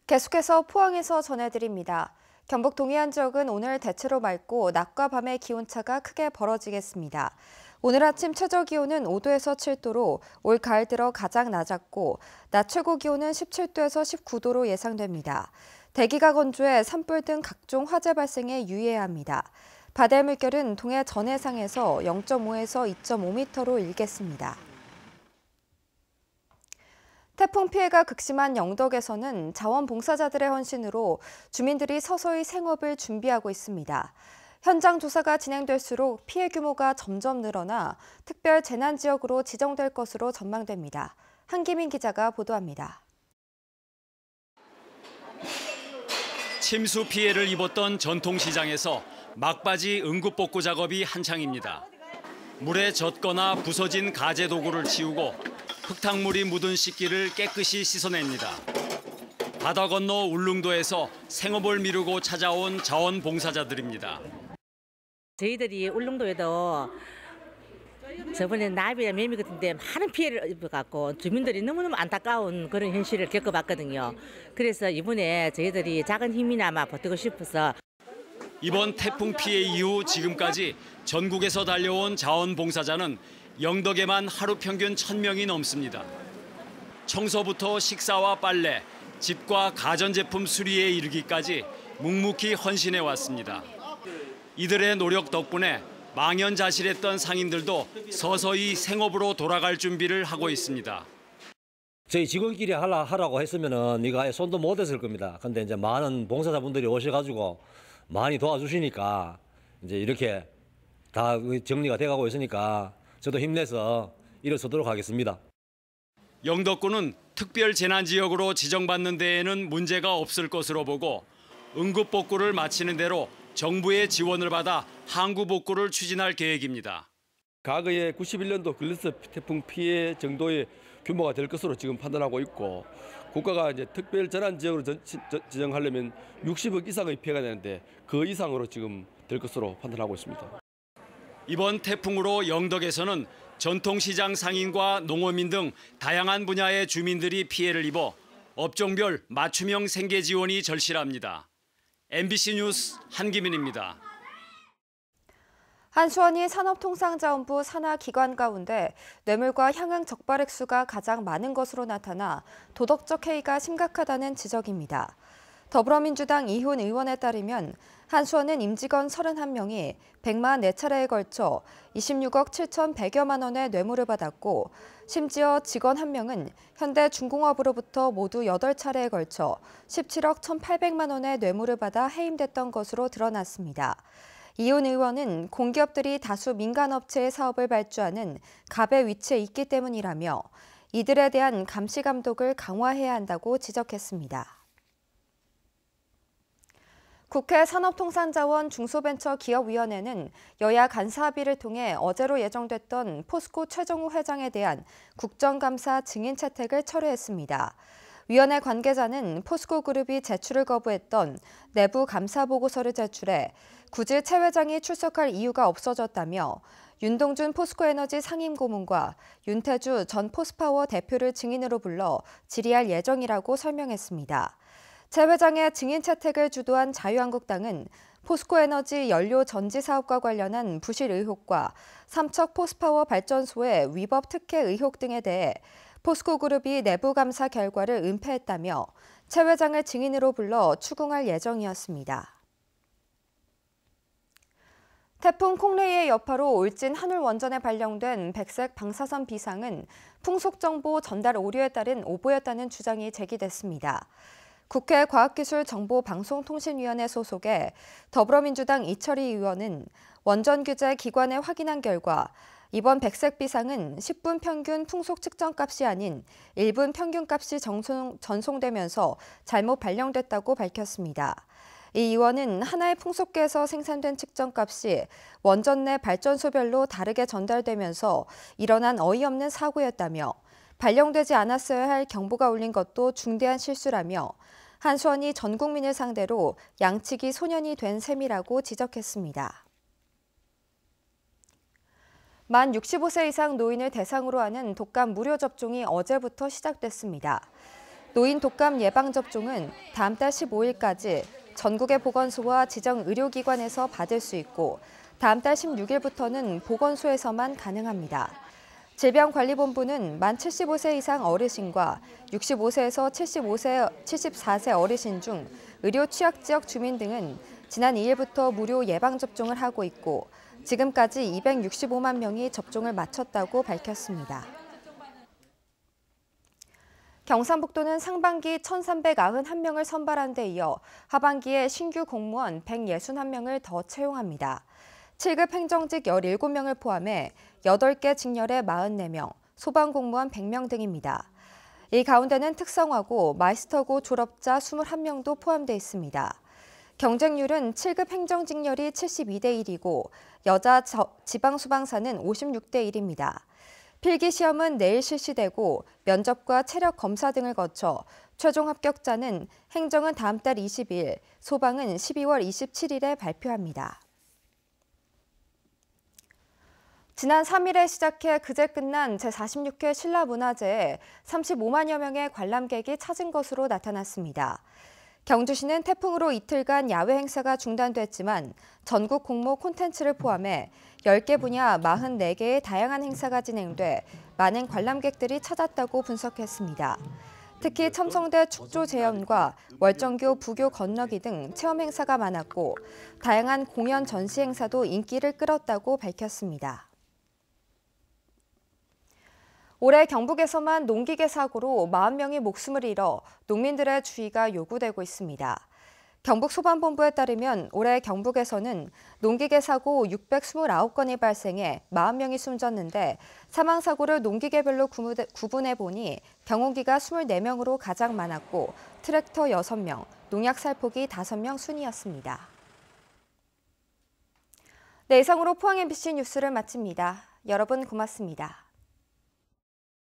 계속해서 포항에서 전해드립니다. 경북 동해안 지역은 오늘 대체로 맑고 낮과 밤의 기온차가 크게 벌어지겠습니다. 오늘 아침 최저 기온은 5도에서 7도로 올 가을 들어 가장 낮았고 낮 최고 기온은 17도에서 19도로 예상됩니다. 대기가 건조해 산불 등 각종 화재 발생에 유의해야 합니다. 바다의 물결은 동해 전해상에서 0.5에서 2.5m로 일겠습니다. 태풍 피해가 극심한 영덕에서는 자원봉사자들의 헌신으로 주민들이 서서히 생업을 준비하고 있습니다. 현장 조사가 진행될수록 피해 규모가 점점 늘어나 특별 재난지역으로 지정될 것으로 전망됩니다. 한기민 기자가 보도합니다. 침수 피해를 입었던 전통시장에서 막바지 응급복구 작업이 한창입니다. 물에 젖거나 부서진 가재 도구를 치우고 흙탕물이 묻은 씻기를 깨끗이 씻어냅니다. 바다 건너 울릉도에서 생업을 미루고 찾아온 자원봉사자들입니다. 저희들이 울릉도에도 저번에 나비나 매미 같은데 많은 피해를 입어갖고 주민들이 너무너무 안타까운 그런 현실을 겪어봤거든요. 그래서 이번에 저희들이 작은 힘이나마 보태고 싶어서 이번 태풍 피해 이후 지금까지 전국에서 달려온 자원봉사자는 영덕에만 하루 평균 1,000명이 넘습니다. 청소부터 식사와 빨래, 집과 가전제품 수리에 이르기까지 묵묵히 헌신해 왔습니다. 이들의 노력 덕분에 망연자실했던 상인들도 서서히 생업으로 돌아갈 준비를 하고 있습니다. 저희 직원끼리 하라고 했으면은 이거 아예 손도 못 댔을 겁니다. 근데 이제 많은 봉사자분들이 오셔가지고 많이 도와주시니까 이제 이렇게 다 정리가 돼가고 있으니까 저도 힘내서 일어서도록 하겠습니다. 영덕군은 특별 재난지역으로 지정받는 데에는 문제가 없을 것으로 보고 응급복구를 마치는 대로 정부의 지원을 받아 항구복구를 추진할 계획입니다. 과거에 91년도 글리스 태풍 피해 정도의 규모가 될 것으로 지금 판단하고 있고 국가가 이제 특별 재난지역으로 지정하려면 60억 이상의 피해가 되는데 그 이상으로 지금 될 것으로 판단하고 있습니다. 이번 태풍으로 영덕에서는 전통시장 상인과 농어민 등 다양한 분야의 주민들이 피해를 입어 업종별 맞춤형 생계 지원이 절실합니다. MBC 뉴스 한기민입니다. 한수원이 산업통상자원부 산하 기관 가운데 뇌물과 향응 적발 액수가 가장 많은 것으로 나타나 도덕적 해이가 심각하다는 지적입니다. 더불어민주당 이훈 의원에 따르면 한수원은 임직원 31명이 144차례에 걸쳐 26억 7,100여만 원의 뇌물을 받았고 심지어 직원 1명은 현대중공업으로부터 모두 8차례에 걸쳐 17억 1,800만 원의 뇌물을 받아 해임됐던 것으로 드러났습니다. 이훈 의원은 공기업들이 다수 민간업체의 사업을 발주하는 갑의 위치에 있기 때문이라며 이들에 대한 감시 감독을 강화해야 한다고 지적했습니다. 국회 산업통상자원 중소벤처기업위원회는 여야 간사합의를 통해 어제로 예정됐던 포스코 최정우 회장에 대한 국정감사 증인 채택을 철회했습니다. 위원회 관계자는 포스코그룹이 제출을 거부했던 내부 감사 보고서를 제출해 굳이 최 회장이 출석할 이유가 없어졌다며 윤동준 포스코에너지 상임고문과 윤태주 전 포스파워 대표를 증인으로 불러 질의할 예정이라고 설명했습니다. 최 회장의 증인 채택을 주도한 자유한국당은 포스코에너지 연료 전지 사업과 관련한 부실 의혹과 삼척 포스파워 발전소의 위법 특혜 의혹 등에 대해 포스코그룹이 내부 감사 결과를 은폐했다며 최 회장을 증인으로 불러 추궁할 예정이었습니다. 태풍 콩레이의 여파로 울진 한울원전에 발령된 백색 방사선 비상은 풍속정보 전달 오류에 따른 오보였다는 주장이 제기됐습니다. 국회 과학기술정보방송통신위원회 소속의 더불어민주당 이철희 의원은 원전 규제 기관에 확인한 결과 이번 백색 비상은 10분 평균 풍속 측정값이 아닌 1분 평균값이 전송되면서 잘못 발령됐다고 밝혔습니다. 이 의원은 하나의 풍속계에서 생산된 측정값이 원전 내 발전소별로 다르게 전달되면서 일어난 어이없는 사고였다며 발령되지 않았어야 할 경보가 울린 것도 중대한 실수라며 한수원이 전 국민을 상대로 양측이 소년이 된 셈이라고 지적했습니다. 만 65세 이상 노인을 대상으로 하는 독감 무료 접종이 어제부터 시작됐습니다. 노인 독감 예방접종은 다음 달 15일까지 전국의 보건소와 지정 의료기관에서 받을 수 있고 다음 달 16일부터는 보건소에서만 가능합니다. 질병관리본부는 만 75세 이상 어르신과 65세에서 74세 어르신 중 의료 취약지역 주민 등은 지난 2일부터 무료 예방접종을 하고 있고 지금까지 265만 명이 접종을 마쳤다고 밝혔습니다. 경상북도는 상반기 1,391명을 선발한 데 이어 하반기에 신규 공무원 161명을 더 채용합니다. 7급 행정직 17명을 포함해 8개 직렬의 44명, 소방공무원 100명 등입니다. 이 가운데는 특성화고 마이스터고 졸업자 21명도 포함돼 있습니다. 경쟁률은 7급 행정직렬이 72대 1이고 여자 지방소방사는 56대 1입니다. 필기시험은 내일 실시되고 면접과 체력 검사 등을 거쳐 최종 합격자는 행정은 다음 달 20일, 소방은 12월 27일에 발표합니다. 지난 3일에 시작해 그제 끝난 제46회 신라문화제에 35만여 명의 관람객이 찾은 것으로 나타났습니다. 경주시는 태풍으로 이틀간 야외 행사가 중단됐지만 전국 공모 콘텐츠를 포함해 10개 분야 44개의 다양한 행사가 진행돼 많은 관람객들이 찾았다고 분석했습니다. 특히 첨성대 축조 재연과 월정교 부교 건너기 등 체험 행사가 많았고 다양한 공연 전시 행사도 인기를 끌었다고 밝혔습니다. 올해 경북에서만 농기계 사고로 40명이 목숨을 잃어 농민들의 주의가 요구되고 있습니다. 경북소방본부에 따르면 올해 경북에서는 농기계 사고 629건이 발생해 40명이 숨졌는데 사망사고를 농기계별로 구분해보니 경운기가 24명으로 가장 많았고 트랙터 6명, 농약살포기 5명 순이었습니다. 네, 이상으로 포항 MBC 뉴스를 마칩니다. 여러분 고맙습니다.